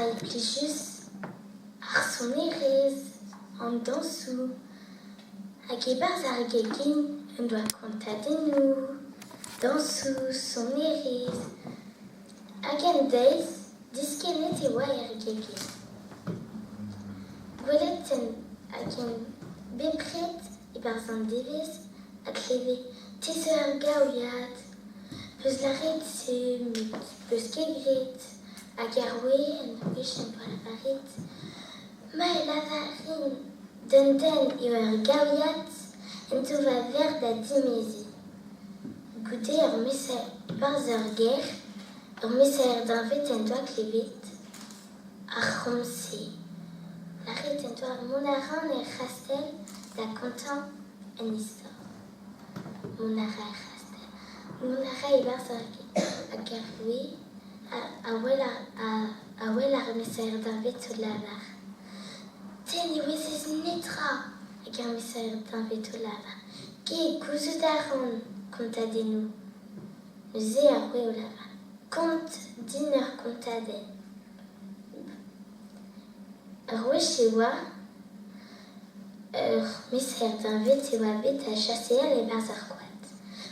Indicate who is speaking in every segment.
Speaker 1: al plijus ar sonerez an dansou hag e-barzh ar gegin un doa kontadennoù dansou sonerez hag en deiz diskennet e oa ar gegin. Gwelet hag en bepred e-barzh an devez hag leve teze ar gaouiad peus laret se met peus kegret hag ar oe en wech en doa lavaret. Ma e lavarin den eo ar gaouiad en tova ver da dimezi. Goude ur meser e-barzh ur ger, ur meser d'anvet en doa klevet ar c'homse. Laret en doa monaran e c'hastel da kontan en istor. Monara e c'hastel. Monara e-barzh hag ar oe a wel ar meser d'anvet o lavar. Ten e ouezez netra hag ar meser d'anvet o lavar. Ge gouzout a ran kontadennoù. Neuze ar oe o lavar. Kont din ur kontadenn. Ur wech e oa ur meser d'anvet e oa bet a chaseal e-barzh ar koad.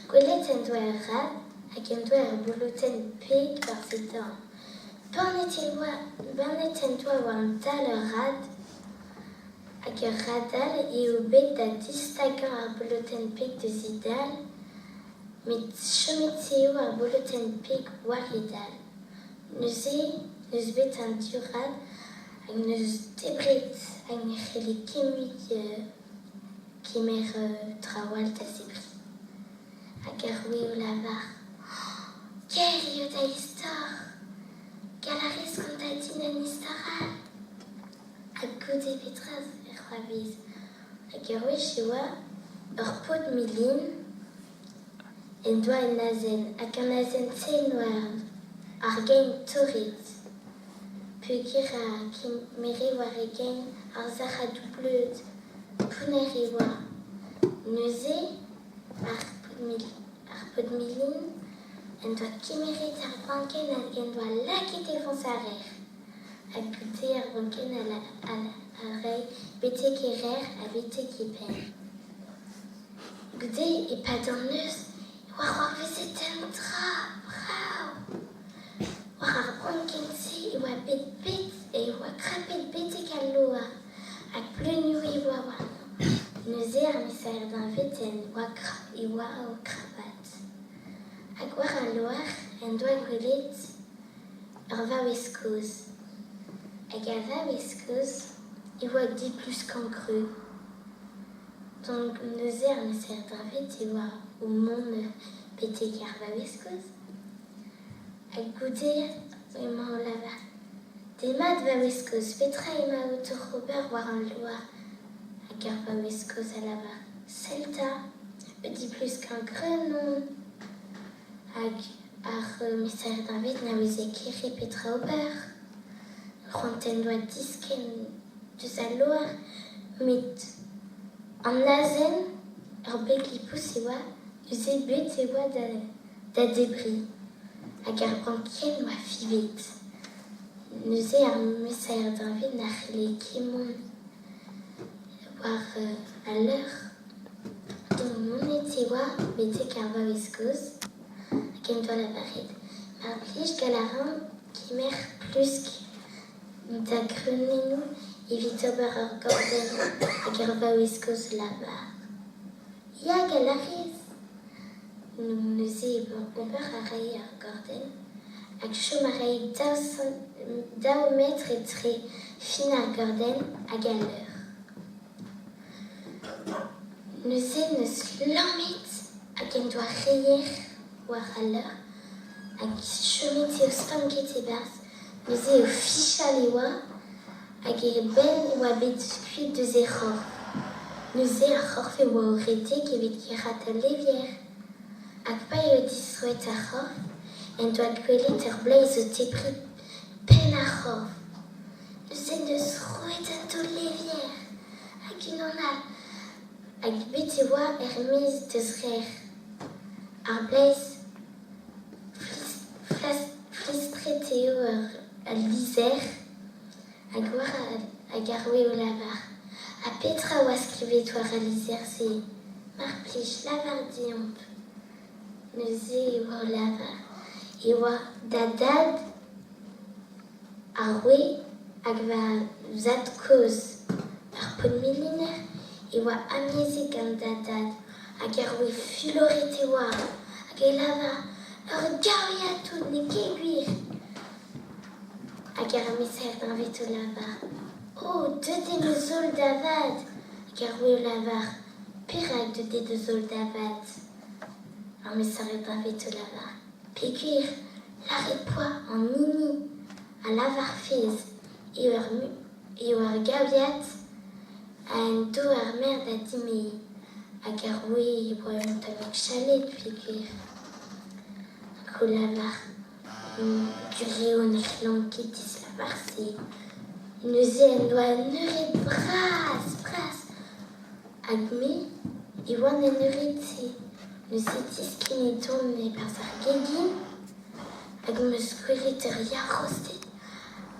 Speaker 1: Gwelet en doa ur rad hag en doa ur boulotenn peg war-se dan. Bannet en doa oa an dal ur rad hag ur radal eo bet da distagan ar boulotenn peg deus e dal, met chomet eo ar boulotenn peg war e dal. Neus bet an div rad hag neus debret hag ne c'helle kemmuit kemer trawal da zebri. Hag ar oe o lavar. Ker eo da istor. Galarez kontadin an istoral. Hag goude petraz e c'hoavez. Hag ur wech e oa ur pot milin en doa en azen. Hag an azen ten war ar gain torret. Peogwir a kemere war e gain ar zaradou bleud. Pouner e oa. Neuze ar pot milin en doa kemeret ar banken hag en doa laket e vont ar rer. Hag goude ar banken a rei betek e rer a betek e pen. Goude e pad an neus war c'hoarvezet en dra, brav. War ar banken se e oa bet e oa krapet betek al loa hag pleunioù e oa warn. Neuze ar meser d'anvet en oa o krabat. Hag war al loar en doa gwelet ur vaouezkoz. Hag a vaouezkoz e oa di plus kankreu. Donc neuze ar meser d'anvet e oa o mont betek ar vaouezkoz. Hag goude emañ o lavar. Demat vaouezkoz, petra emañ o toc'h ober war an loar hag ar vaouezkoz a lavar. Selta, di plus kankreu non. Hag ar meser d'anvet na oueze kere petra ober. C'hoanten doa disken deus al loar, met an azen ur beglipous e oa eus e bet e oa da debri. Hag ar banken oa fivet. Neuze ar meser d'anvet na c'helle kemon war al leur. Donc monet e oa betek ar vaouezkoz hag en doa lavaret. Mar plij galarin kemer plusk da greunennoù evit ober ar gorden hag ar vaouezkoz lavar. Ya galarez. Neuze ober a rae ar gorden hag chom a rae daou metr e tre fin ar gorden hag al leur. Neuze neus lammet hag en doa reier war al leur hag chomet eo stamket e-barzh. Neuze eo fichal e oa hag e ben e oa bet kuit deus e c'horf. Neuze ar c'horf e oa o redek evit kerat al levier. Hag pa eo distroet ar c'horf en doa gwelet ur bleiz o tepri pen ar c'horf. Neuze neus roet an to levier hag unan all. Hag bet e oa miz deus rer. Ar bleiz flistret eo al lizer agora a garwe o lavar. A Petra o escrever-toi réaliser-se. Marplich lavar diomp. Neuze o lavar. Iwa dadad arwe agva zat cause. Ar pod milinaire. Iwa amiezi gant dadad. Agarwe fulorite war. Agelava. Ur garia tout ne keguir. Agar miser d'un veto lavar. Oh, de me zol davad. Agar o lavar. Pirag de zol davad. Ar miser d'un veto lavar. Peguir. L'arrêt poids en nini. A lavar fez. Et ur gaviat. A en do ar merde a dimei. Agar o boeont avec chalet peguir. Ko lavar. Du réon ec'h kitis lavar-se. Neuze en doa neuret bras. Hag me, e oan en neuret se. Neuze diskin e tourne par ar gegin. Hag meus gwelet ur yarostet.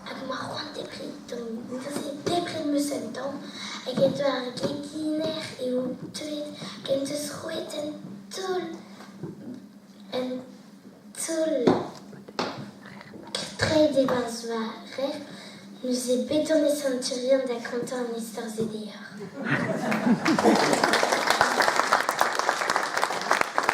Speaker 1: Hag ma c'hoant debret. Neuze debret meus an tamm. Hag e doa ar geginer e o teuet. Hag en deus roet en tol. Très des rêves, nous est bétonné centurion d'un canton en histoire et d'ailleurs.